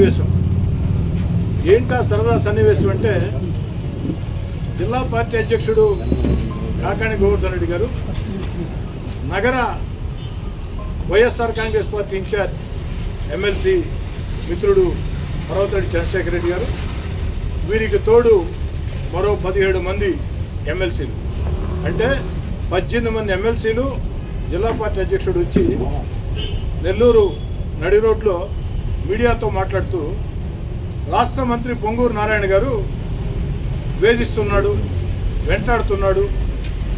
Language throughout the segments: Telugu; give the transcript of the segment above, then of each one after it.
సన్నివేశం. ఏంటా సరదా సన్నివేశం అంటే జిల్లా పార్టీ అధ్యక్షుడు కాకాణి గోవర్ధన్ రెడ్డి గారు, నగర YSR Congress party in charge MLC మిత్రుడు పర్వతరెడ్డి చంద్రశేఖర్ రెడ్డి గారు, వీరికి తోడు మరో 17 మంది ఎమ్మెల్సీలు, అంటే 18 మంది ఎమ్మెల్సీలు జిల్లా పార్టీ అధ్యక్షుడు వచ్చి నెల్లూరు నడి రోడ్లో మీడియాతో మాట్లాడుతూ రాష్ట్ర మంత్రి పొంగూరు నారాయణ గారు వేధిస్తున్నాడు, వెంటాడుతున్నాడు,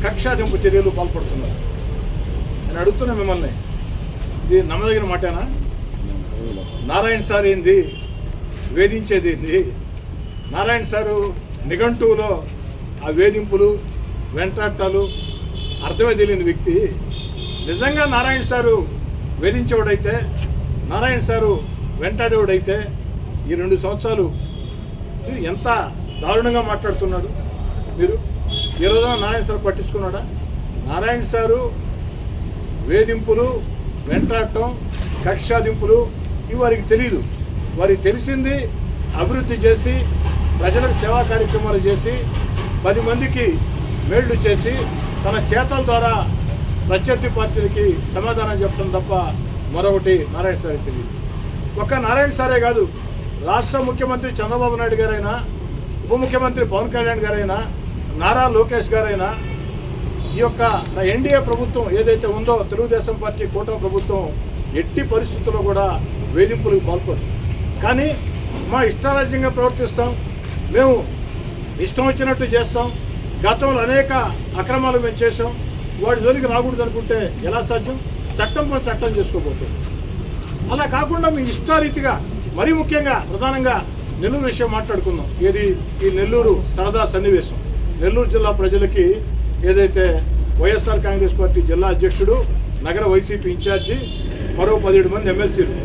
కక్షాదింపు చర్యలు పాల్పడుతున్నారు అని అడుగుతున్నా మిమ్మల్ని. ఇది నమ్మదగిన మాటేనా? నారాయణ సార్ ఏంది వేధించేది ఏంది? నారాయణ సారు నిఘంటువులో ఆ వేధింపులు వెంటాటాలు అర్థమే తెలియని వ్యక్తి. నిజంగా నారాయణ సారు వేధించేవాడైతే, నారాయణ సారు వెంటాడేవాడైతే ఈ 2 సంవత్సరాలు ఎంత దారుణంగా మాట్లాడుతున్నాడు మీరు. ఈ రోజున నారాయణ సార్ పట్టించుకున్నాడా? నారాయణ సారు వేధింపులు, వెంటాడటం, కక్షాదింపులు ఇవి వారికి తెలియదు. వారికి తెలిసింది అభివృద్ధి చేసి, ప్రజలకు సేవా కార్యక్రమాలు చేసి, 10 మందికి మేళ్లు చేసి, తన చేతల ద్వారా ప్రత్యర్థి పార్టీలకి సమాధానం చెప్పడం తప్ప మరొకటి నారాయణ సార్కి తెలియదు. ఒక్క నారాయణ సారే కాదు, రాష్ట్ర ముఖ్యమంత్రి చంద్రబాబు నాయుడు గారైనా, ఉప ముఖ్యమంత్రి పవన్ కళ్యాణ్ గారైనా, నారా లోకేష్ గారైనా, ఈ యొక్క ఎన్డీఏ ప్రభుత్వం ఏదైతే ఉందో తెలుగుదేశం పార్టీ కూటమి ప్రభుత్వం ఎట్టి పరిస్థితుల్లో కూడా వేధింపులకు పాల్పడదు. కానీ మా ఇష్టారాజ్యంగా ప్రవర్తిస్తాం, మేము ఇష్టం వచ్చినట్టు చేస్తాం, గతంలో అనేక అక్రమాలు మేము చేసాం, వాడి జోలికి రాకూడదు అనుకుంటే ఎలా సాధ్యం? చట్టం పని చట్టం చేసుకోబోతుంది. అలా కాకుండా మీ ఇష్టారీతిగా, మరీ ముఖ్యంగా ప్రధానంగా నెల్లూరు విషయం మాట్లాడుకుందాం. ఏది ఈ నెల్లూరు సరదా సన్నివేశం. నెల్లూరు జిల్లా ప్రజలకి ఏదైతే వైఎస్ఆర్ కాంగ్రెస్ పార్టీ జిల్లా అధ్యక్షుడు, నగర వైసీపీ ఇన్ఛార్జి, మరో 17 మంది ఎమ్మెల్సీలు,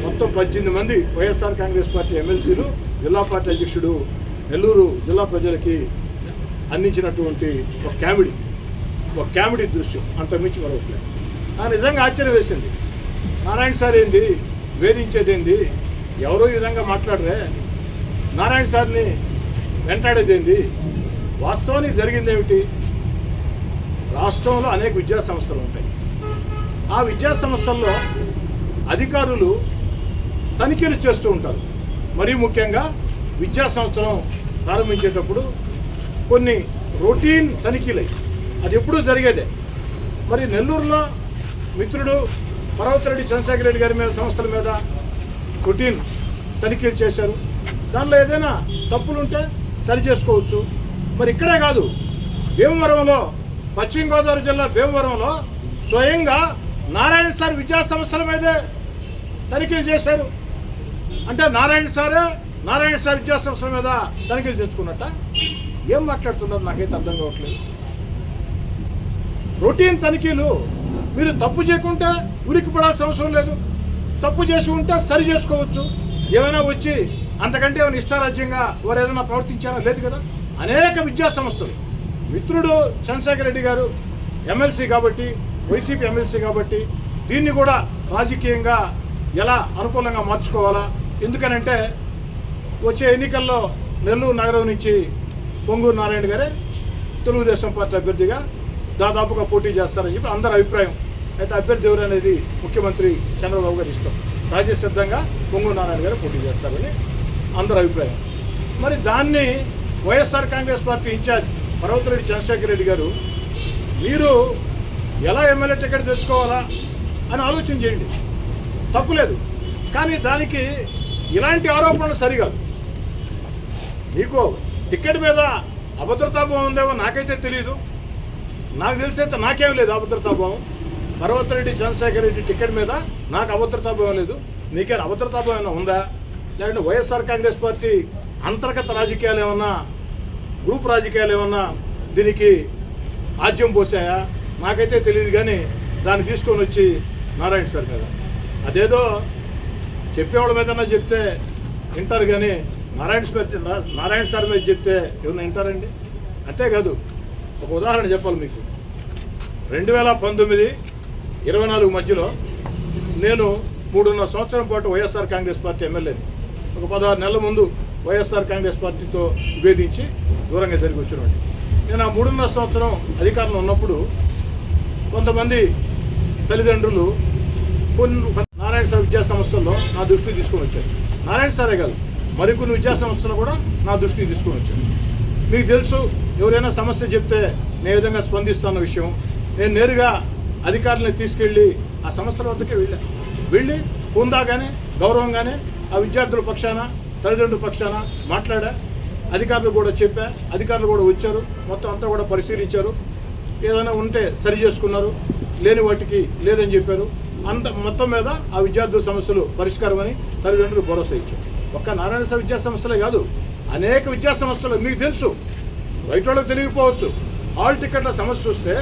మొత్తం 18 మంది వైఎస్ఆర్ కాంగ్రెస్ పార్టీ ఎమ్మెల్సీలు, జిల్లా పార్టీ అధ్యక్షుడు నెల్లూరు జిల్లా ప్రజలకి అందించినటువంటి ఒక కామెడీ దృశ్యం అంతకుమించి మరొకటి. నిజంగా ఆశ్చర్యం వేసింది. నారాయణ సార్ ఏంది వేధించేదేంది? ఎవరో ఈ విధంగా మాట్లాడరే, నారాయణ సార్ని వెంటాడేదేంది? వాస్తవానికి జరిగిందేమిటి? రాష్ట్రంలో అనేక విద్యా సంస్థలు ఉంటాయి. ఆ విద్యా సంస్థల్లో అధికారులు తనిఖీలు చేస్తూ ఉంటారు. మరీ ముఖ్యంగా విద్యా సంవత్సరం ప్రారంభించేటప్పుడు కొన్ని రొటీన్ తనిఖీలై, అది ఎప్పుడూ జరిగేదే. మరి నెల్లూరులో మిత్రుడు పర్వతరెడ్డి చంద్రశేఖర్ రెడ్డి గారి మీద సంస్థల మీద రొటీన్ తనిఖీలు చేశారు. దానిలో ఏదైనా తప్పులుంటే సరి చేసుకోవచ్చు. మరి ఇక్కడే కాదు, భీమవరంలో, పశ్చిమ గోదావరి జిల్లా భీమవరంలో స్వయంగా నారాయణ సార్ విద్యా సంస్థల మీదే తనిఖీలు చేశారు. అంటే నారాయణ సార్ విద్యా సంస్థల మీద తనిఖీలు తెచ్చుకున్నట్ట? ఏం మాట్లాడుతున్నారు నాకైతే అర్థం కావట్లేదు. రొటీన్ తనిఖీలు. మీరు తప్పు చేయకుంటే ఉరికి పడాల్సిన అవసరం లేదు, తప్పు చేసి ఉంటే సరి చేసుకోవచ్చు. ఏమైనా వచ్చి అంతకంటే ఏమైనా ఇష్టారాజ్యంగా వారు ఏదైనా ప్రవర్తించారా? లేదు కదా. అనేక విద్యా సంస్థలు, మిత్రుడు చంద్రశేఖర్ రెడ్డి గారు ఎమ్మెల్సీ కాబట్టి, వైసీపీ ఎమ్మెల్సీ కాబట్టి, దీన్ని కూడా రాజకీయంగా ఎలా అనుకూలంగా మార్చుకోవాలా? ఎందుకనంటే వచ్చే ఎన్నికల్లో నెల్లూరు నగరం నుంచి పొంగూరు నారాయణ గారే తెలుగుదేశం పార్టీ అభ్యర్థిగా దాదాపుగా పోటీ చేస్తారని చెప్పి అందరి అభిప్రాయం. అయితే అభ్యర్థి ఎవరు అనేది ముఖ్యమంత్రి చంద్రబాబు గారు ఇష్టం. సహజ సిద్ధంగా పొంగూరు నారాయణ గారు పోటీ చేస్తారని అందరి అభిప్రాయం. మరి దాన్ని YSR Congress party incharge Parvathareddy Chandrasekhar Reddy గారు, మీరు ఎలా ఎమ్మెల్యే టికెట్ తెచ్చుకోవాలా అని ఆలోచన చేయండి, తప్పులేదు. కానీ దానికి ఇలాంటి ఆరోపణలు సరికాదు. మీకు టికెట్ మీద అభద్రతాభావం ఉందేమో నాకైతే తెలియదు. నాకు తెలిసైతే నాకేం లేదు అభద్రతాభావం. పర్వతరెడ్డి చంద్రశేఖర్ రెడ్డి టికెట్ మీద నాకు అభద్రతాభావం లేదు. మీకేమైనా అభద్రతాభావం ఏమైనా ఉందా? లేదంటే వైఎస్ఆర్ కాంగ్రెస్ పార్టీ అంతర్గత రాజకీయాలు ఏమన్నా, గ్రూప్ రాజకీయాలు ఏమన్నా దీనికి ఆజ్యం పోసాయా? నాకైతే తెలియదు. కానీ దాన్ని తీసుకొని వచ్చి నారాయణ సార్ కదా, అదేదో చెప్పేవాళ్ళ మీదన్నా చెప్తే వింటారు, కానీ నారాయణ సార్ మీద చెప్తే ఏమన్నా వింటారండి? అంతేకాదు, ఒక ఉదాహరణ చెప్పాలి మీకు. 2019-24 మధ్యలో నేను 3.5 సంవత్సరం పాటు వైఎస్ఆర్ కాంగ్రెస్ పార్టీ ఎమ్మెల్యేని. ఒక 16 నెలల ముందు వైఎస్ఆర్ కాంగ్రెస్ పార్టీతో విభేదించి దూరంగా జరిగి వచ్చినవాడిని. నేను ఆ 3.5 సంవత్సరం అధికారంలో ఉన్నప్పుడు కొంతమంది తల్లిదండ్రులు నారాయణ సార్ విద్యా సంస్థల్లో నా దృష్టికి తీసుకొని వచ్చారు. నారాయణ సారే కాదు, మరికొన్ని విద్యా సంస్థలు కూడా నా దృష్టికి తీసుకొని వచ్చారు. మీకు తెలుసు, ఎవరైనా సమస్య చెప్తే నేను విధంగా స్పందిస్తున్న విషయం. నేను నేరుగా అధికారులను తీసుకెళ్ళి ఆ సంస్థల వద్దకే వెళ్ళి హుందాగానే గౌరవంగానే ఆ విద్యార్థుల పక్షాన తల్లిదండ్రుల పక్షాన మాట్లాడా. అధికారులు కూడా చెప్పా, అధికారులు కూడా వచ్చారు, మొత్తం అంతా కూడా పరిశీలించారు. ఏదైనా ఉంటే సరి చేసుకున్నారు, లేని వాటికి లేదని చెప్పారు. అంత మొత్తం మీద ఆ విద్యార్థుల సమస్యలు పరిష్కారమని తల్లిదండ్రులు భరోసా ఇచ్చారు. ఒక్క నారాయణ సార్ విద్యా సంస్థలే కాదు, అనేక విద్యా సంస్థలు మీకు తెలుసు, బయట వాళ్ళకి తెలియకపోవచ్చు. హాల్ టికెట్ల సమస్య వస్తే,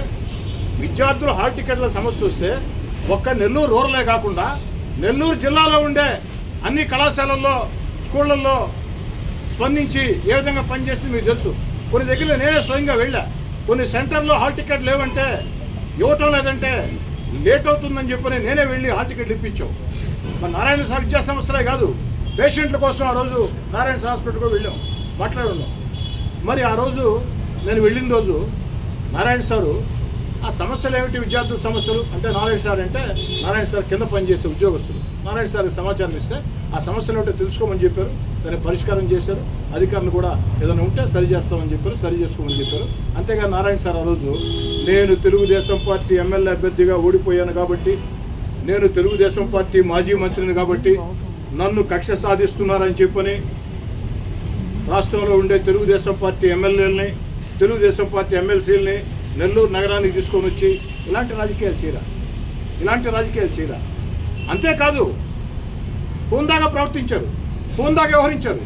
విద్యార్థులు హాల్ టికెట్ల సమస్య వస్తే ఒక్క నెల్లూరు రూరలే కాకుండా నెల్లూరు జిల్లాలో ఉండే అన్ని కళాశాలల్లో స్కూళ్ళల్లో స్పందించి ఏ విధంగా పనిచేసి మీకు తెలుసు. కొన్ని దగ్గర నేనే స్వయంగా వెళ్ళా. కొన్ని సెంటర్లో హాల్ టికెట్ లేవంటే, ఇవ్వటం లేదంటే లేట్ అవుతుందని చెప్పని నేనే వెళ్ళి హాల్ టికెట్లు ఇప్పించాం. మరి నారాయణ సార్ విద్యా సంస్థలే కాదు, పేషెంట్ల కోసం ఆ రోజు నారాయణ సార్ హాస్పిటల్కి వెళ్ళాం, మాట్లాడున్నాం. మరి ఆ రోజు నేను వెళ్ళిన రోజు నారాయణ సారు ఆ సమస్యలు ఏమిటి, విద్యార్థుల సమస్యలు అంటే నారాయణ సార్ కింద పనిచేసే ఉద్యోగస్తులు నారాయణ సార్కి సమాచారం ఇస్తే ఆ సమస్యలు ఏమిటో తెలుసుకోమని చెప్పారు. దాన్ని పరిష్కారం చేశారు. అధికారులు కూడా ఏదైనా ఉంటే సరి చేస్తామని చెప్పారు, సరి చేసుకోమని చెప్పారు. అంతేగాని నారాయణ సార్ ఆ రోజు నేను తెలుగుదేశం పార్టీ ఎమ్మెల్యే అభ్యర్థిగా ఓడిపోయాను కాబట్టి, నేను తెలుగుదేశం పార్టీ మాజీ మంత్రిని కాబట్టి నన్ను కక్ష సాధిస్తున్నారని చెప్పని రాష్ట్రంలో ఉండే తెలుగుదేశం పార్టీ ఎమ్మెల్యేలని, తెలుగుదేశం పార్టీ ఎమ్మెల్సీలని నెల్లూరు నగరానికి తీసుకొని వచ్చి ఇలాంటి రాజకీయాలు చేయరా. అంతేకాదు, హుందాగా ప్రవర్తించారు, హుందాగా వ్యవహరించారు.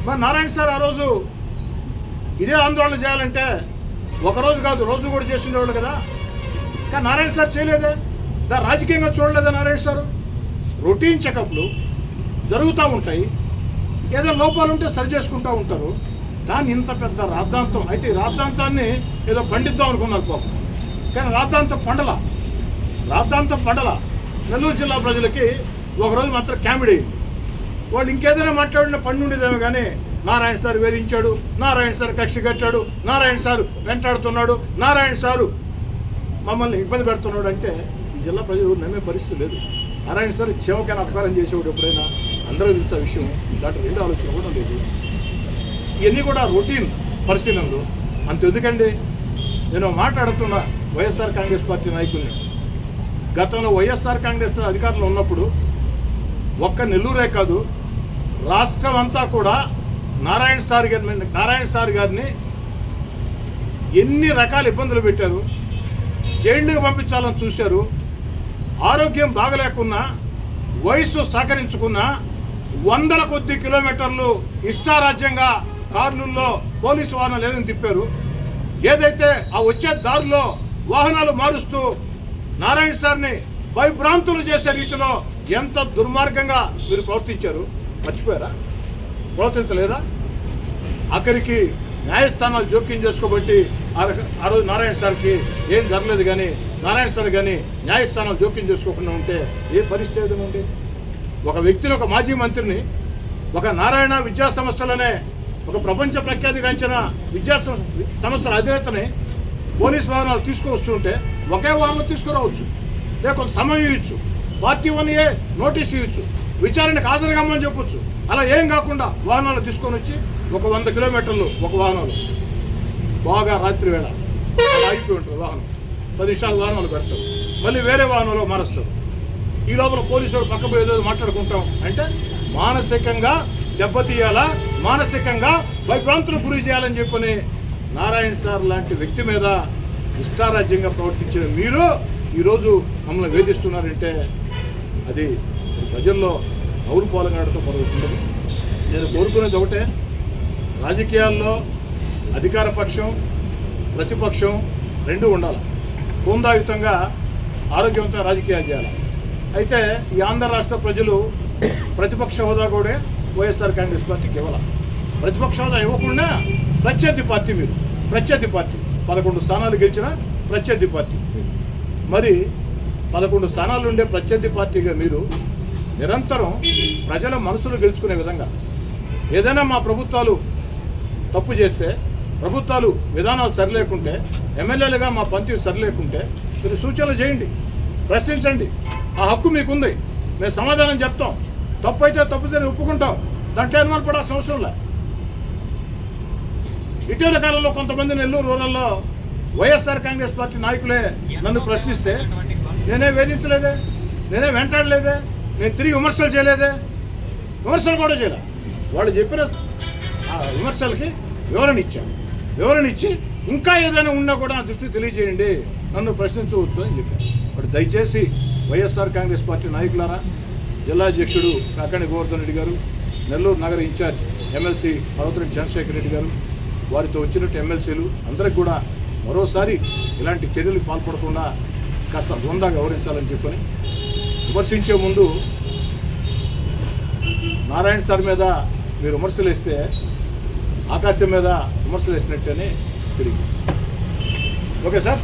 మరి నారాయణ సార్ ఆ రోజు ఇదే ఆందోళన చేయాలంటే ఒకరోజు కాదు, రోజు కూడా చేస్తుండేవాళ్ళు కదా. కానీ నారాయణ సార్ చేయలేదే, రాజకీయంగా చూడలేదా నారాయణ సార్. రొటీన్ చెకప్లు జరుగుతూ ఉంటాయి, ఏదో లోపాలు ఉంటే సరి చేసుకుంటూ ఉంటారు. దాన్ని ఇంత పెద్ద రాద్ధాంతం అయితే, ఈ రాద్ధాంతాన్ని ఏదో పండిద్దాం అనుకున్నారు పాపం. కానీ రాద్ధాంతం పండల నెల్లూరు జిల్లా ప్రజలకి ఒకరోజు మాత్రం కామెడీ. వాళ్ళు ఇంకేదైనా మాట్లాడిన పండు ఉండేదేమో కానీ నారాయణ సార్ వేధించాడు, నారాయణ సార్ కక్ష కట్టాడు, నారాయణ సార్ వెంటాడుతున్నాడు, నారాయణ సారు మమ్మల్ని ఇబ్బంది పెడుతున్నాడు అంటే ఈ జిల్లా ప్రజలు నమ్మే పరిస్థితి లేదు. నారాయణ సార్ చెవకైనా అపకారం చేసేవాడు ఎప్పుడైనా, అందరూ తెలిసే విషయం. దాంట్లో రెండు ఆలోచన కూడా లేదు. ఇవన్నీ కూడా రొటీన్ పరిశీలనలు. అంతెందుకండి, నేను మాట్లాడుతున్న వైఎస్ఆర్ కాంగ్రెస్ పార్టీ నాయకుల్ని, గతంలో వైఎస్ఆర్ కాంగ్రెస్ అధికారంలో ఉన్నప్పుడు ఒక్క నెల్లూరే కాదు, రాష్ట్రం అంతా కూడా నారాయణ సార్ గారిని ఎన్ని రకాల ఇబ్బందులు పెట్టారు, జైళ్ళకి పంపించాలని చూశారు. ఆరోగ్యం బాగలేకున్నా, వయసు సహకరించుకున్నా 100ల కొద్ది కిలోమీటర్లు ఇష్టారాజ్యంగా కార్లలో పోలీసు వాహనాలు ఏదైనా తిప్పారు. ఏదైతే ఆ వచ్చే దారిలో వాహనాలు మారుస్తూ నారాయణ సార్ని భయభ్రాంతులు చేసే రీతిలో ఎంత దుర్మార్గంగా మీరు ప్రవర్తించారు. మర్చిపోయారా? ప్రవర్తించలేదా? ఆఖరికి న్యాయస్థానాలు జోక్యం చేసుకోబట్టి ఆ రోజు నారాయణ సార్కి ఏం జరగలేదు. కానీ నారాయణ సార్ కానీ న్యాయస్థానాలు జోక్యం చేసుకోకుండా ఉంటే ఏ పరిస్థితి ఏదైనా ఉండే. ఒక వ్యక్తిని, ఒక మాజీ మంత్రిని, ఒక నారాయణ విద్యా సంస్థలనే ఒక ప్రపంచ ప్రఖ్యాతిగాంచిన విద్యా సంస్థల అధినేతని పోలీసు వాహనాలు తీసుకువస్తుంటే ఒకే వాహనం తీసుకురావచ్చు, లేక కొంత సమయం ఇవ్వచ్చు, పార్టీ 1A నోటీస్ ఇవ్వచ్చు, విచారణకు హాజరుగామని చెప్పొచ్చు. అలా ఏం కాకుండా వాహనాలు తీసుకొని వచ్చి ఒక 100 కిలోమీటర్లు ఒక వాహనాలు బాగా రాత్రి వేళ ఆగిపోయి ఉంటుంది వాహనం, 10 నిమిషాల వాహనాలు పెడతారు, మళ్ళీ వేరే వాహనంలో మారుస్తారు. ఈ లోపల పోలీసులు పక్క ఏదో మాట్లాడుకుంటాం అంటే మానసికంగా దెబ్బతీయాలా, మానసికంగా భయభ్రాంతులకు గురి చేయాలని చెప్పని నారాయణ సార్ లాంటి వ్యక్తి మీద ఇష్టారాజ్యంగా ప్రవర్తించిన మీరు ఈరోజు మమ్మల్ని వేధిస్తున్నారంటే అది ప్రజల్లో నవ్వులు పాల్గొనడంతో పొరుగుతుండదు. నేను కోరుకునేది ఒకటే, రాజకీయాల్లో అధికార పక్షం ప్రతిపక్షం రెండూ ఉండాలి, హోందాయుతంగా ఆరోగ్యవంతంగా రాజకీయాలు చేయాలి. అయితే ఈ ఆంధ్ర రాష్ట్ర ప్రజలు ప్రతిపక్ష హోదా కూడా వైఎస్ఆర్ కాంగ్రెస్ పార్టీకి ఇవ్వాలి. ప్రతిపక్ష హోదా ఇవ్వకుండా ప్రత్యర్థి పార్టీ మీరు, ప్రత్యర్థి పార్టీ 11 స్థానాలు గెలిచిన ప్రత్యర్థి పార్టీ. మరి 11 స్థానాలు ఉండే ప్రత్యర్థి పార్టీగా మీరు నిరంతరం ప్రజల మనసులు గెలుచుకునే విధంగా ఏదైనా మా ప్రభుత్వాలు తప్పు చేస్తే, ప్రభుత్వాలు విధానాలు సరిలేకుంటే, ఎమ్మెల్యేలుగా మా పంతీ సరిలేకుంటే మీరు సూచనలు చేయండి, ప్రశ్నించండి. ఆ హక్కు మీకుంది. మేము సమాధానం చెప్తాం. తప్పు అయితే తప్పుదని ఒప్పుకుంటాం. దాంట్లో అనుమానం పడాల్సిన అవసరం లే. ఇటీవల కాలంలో కొంతమంది నెల్లూరు రూరల్లో వైఎస్ఆర్ కాంగ్రెస్ పార్టీ నాయకులే నన్ను ప్రశ్నిస్తే నేనే వేధించలేదే, నేనే వెంటాడలేదే, నేను తిరిగి విమర్శలు చేయలేదే, విమర్శలు కూడా చేయలే. వాళ్ళు చెప్పిన విమర్శలకి వివరణ ఇచ్చాను. వివరణ ఇచ్చి ఇంకా ఏదైనా ఉన్నా కూడా నా దృష్టికి తెలియజేయండి, నన్ను ప్రశ్నించవచ్చు అని చెప్పాను. బట్ దయచేసి వైఎస్ఆర్ కాంగ్రెస్ పార్టీ నాయకులారా, జిల్లా అధ్యక్షుడు కాకాణి గోవర్ధన్ రెడ్డి గారు, నెల్లూరు నగర ఇన్ఛార్జ్ ఎమ్మెల్సీ పర్వతరెడ్డి చంద్రశేఖర్ రెడ్డి గారు, వారితో వచ్చినట్టు ఎమ్మెల్సీలు అందరికి కూడా మరోసారి ఇలాంటి చర్యలకు పాల్పడకుండా కాస్త బృందాగా వ్యవహరించాలని చెప్పని విమర్శించే ముందు నారాయణ సార్ మీద మీరు విమర్శలు వేస్తే ఆకాశం మీద విమర్శలు వేసినట్టేనే తిరిగి. Okay sir.